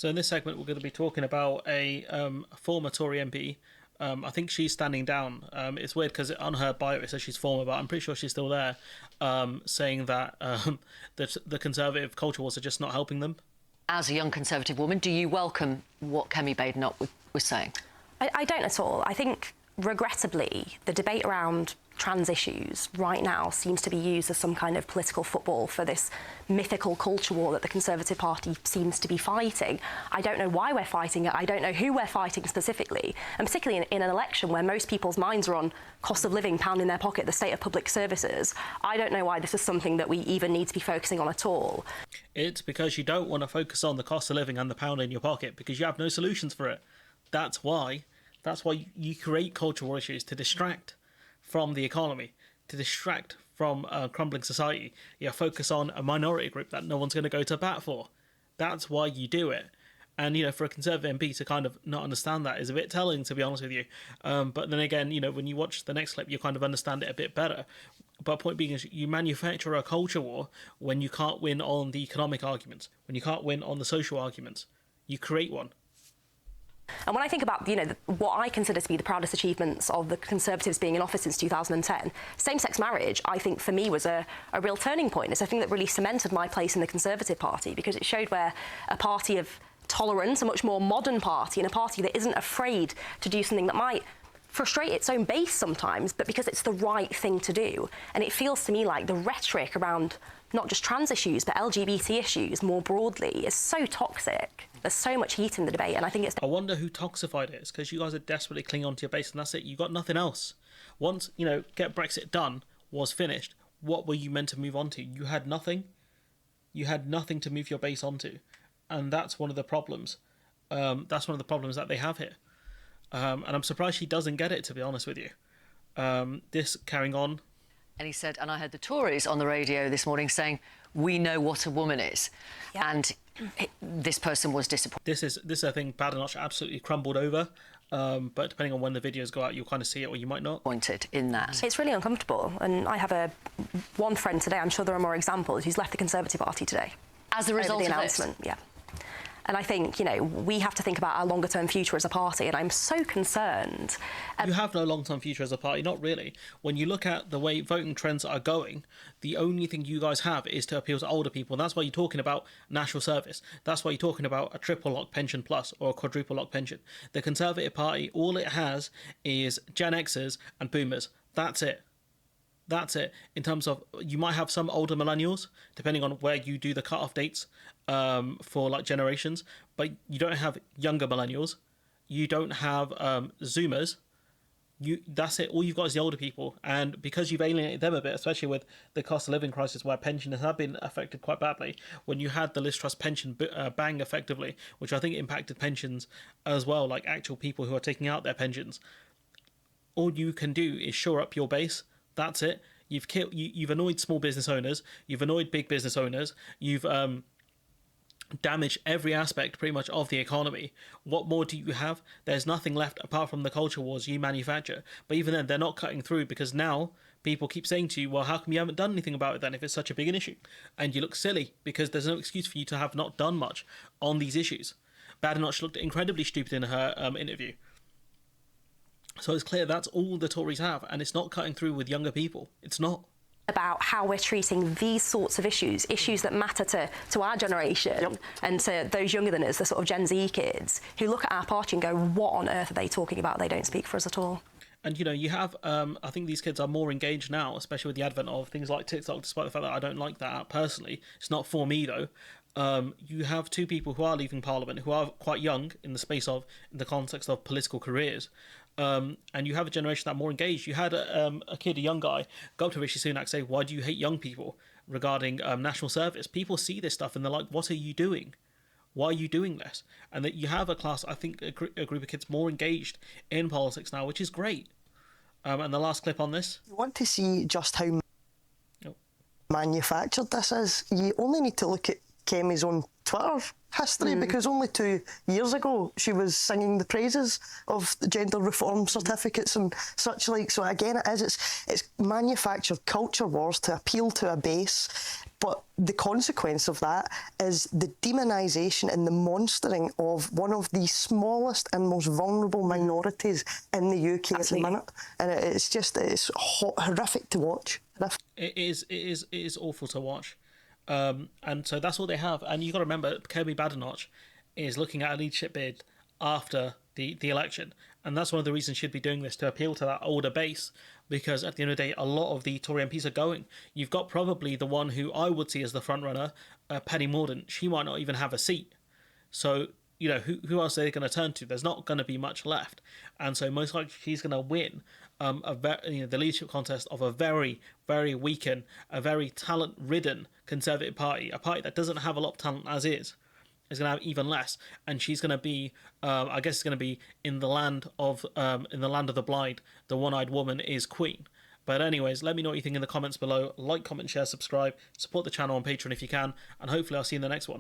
So in this segment, we're going to be talking about a former Tory MP. I think she's standing down. It's weird because on her bio it says she's former, but I'm pretty sure she's still there, saying that the Conservative culture wars are just not helping them. As a young Conservative woman, do you welcome what Kemi Badenoch was saying? I don't at all. I think, regrettably, the debate around trans issues right now seems to be used as some kind of political football for this mythical culture war that the Conservative Party seems to be fighting. I don't know why we're fighting it. I don't know who we're fighting specifically, and particularly in an election where most people's minds are on cost of living, pound in their pocket, the state of public services. I don't know why this is something that we even need to be focusing on at all. It's because you don't want to focus on the cost of living and the pound in your pocket because you have no solutions for it. That's why you create culture war issues, to distract from the economy, to distract from a crumbling society. You focus on a minority group that no one's going to go to bat for. That's why you do it. And, for a Conservative MP to kind of not understand that is a bit telling, to be honest with you. But then again, when you watch the next clip, you kind of understand it a bit better. But point being is you manufacture a culture war when you can't win on the economic arguments, when you can't win on the social arguments. You create one. And when I think about, what I consider to be the proudest achievements of the Conservatives being in office since 2010, same-sex marriage, I think, for me, was a real turning point. It's a thing that really cemented my place in the Conservative Party, because it showed where a party of tolerance, a much more modern party, and a party that isn't afraid to do something that might frustrate its own base sometimes, but because it's the right thing to do. And it feels to me like the rhetoric around not just trans issues, but LGBT issues more broadly is so toxic. There's so much heat in the debate, and I think it's... I wonder who toxified it. It's because you guys are desperately clinging onto your base, and that's it. You got nothing else. Once, get Brexit done was finished, what were you meant to move on to? You had nothing. You had nothing to move your base onto. And that's one of the problems. That's one of the problems that they have here. And I'm surprised she doesn't get it, to be honest with you. This carrying on. And he said, and I heard the Tories on the radio this morning saying, we know what a woman is. Yeah. And this person was disappointed. This is a thing Badenoch absolutely crumbled over. But depending on when the videos go out, you'll kind of see it or you might not. Pointed in that. It's really uncomfortable. And I have one friend today, I'm sure there are more examples, who's left the Conservative Party today. As a result of the announcement. Yeah. And I think, we have to think about our longer-term future as a party, and I'm so concerned. You have no long-term future as a party, not really. When you look at the way voting trends are going, the only thing you guys have is to appeal to older people. And that's why you're talking about national service. That's why you're talking about a triple lock pension plus or a quadruple lock pension. The Conservative Party, all it has is Gen Xers and boomers. That's it. That's it. In terms of, you might have some older millennials, depending on where you do the cut-off dates for generations, but you don't have younger millennials. You don't have Zoomers. That's it. All you've got is the older people, and because you've alienated them a bit, especially with the cost of living crisis, where pensioners have been affected quite badly. When you had the Liz Truss pension bang effectively, which I think impacted pensions as well, like actual people who are taking out their pensions. All you can do is shore up your base. That's it. You've annoyed small business owners. You've annoyed big business owners. You've damaged every aspect pretty much of the economy. What more do you have? There's nothing left apart from the culture wars you manufacture. But even then, they're not cutting through, because now people keep saying to you, well, how come you haven't done anything about it then if it's such a big an issue? And you look silly because there's no excuse for you to have not done much on these issues. Badenoch looked incredibly stupid in her interview. So it's clear that's all the Tories have, and it's not cutting through with younger people. It's not. About how we're treating these sorts of issues that matter to our generation, and to those younger than us, the sort of Gen Z kids, who look at our party and go, what on earth are they talking about? They don't speak for us at all. And, you have, I think these kids are more engaged now, especially with the advent of things like TikTok, despite the fact that I don't like that personally. It's not for me, though. You have two people who are leaving Parliament, who are quite young in the context of political careers. And you have a generation that are more engaged. You had a young guy, go up to Rishi Sunak, say, why do you hate young people regarding national service? People see this stuff and they're like, what are you doing? Why are you doing this? And that you have a class, I think, a group of kids more engaged in politics now, which is great. And the last clip on this. You want to see just how manufactured this is? You only need to look at Kemi's own Twitter history, because only 2 years ago she was singing the praises of the gender reform certificates and such like. So again, it's manufactured culture wars to appeal to a base, but the consequence of that is the demonisation and the monstering of one of the smallest and most vulnerable minorities in the UK at the minute, and it's horrific to watch. It is awful to watch. And so that's all they have. And you got to remember, Kirby Badenoch is looking at a leadership bid after the election. And that's one of the reasons she'd be doing this, to appeal to that older base. Because at the end of the day, a lot of the Tory MPs are going. You've got probably the one who I would see as the front runner, Penny Mordaunt. She might not even have a seat. So, you know, who else are they going to turn to? There's not going to be much left. And so most likely she's going to win the leadership contest of a very, very weakened, a very talent-ridden Conservative Party, a party that doesn't have a lot of talent as is going to have even less, and she's going to be, I guess, it's going to be in the land of the blind. The one-eyed woman is queen. But anyways, let me know what you think in the comments below. Like, comment, share, subscribe, support the channel on Patreon if you can, and hopefully I'll see you in the next one.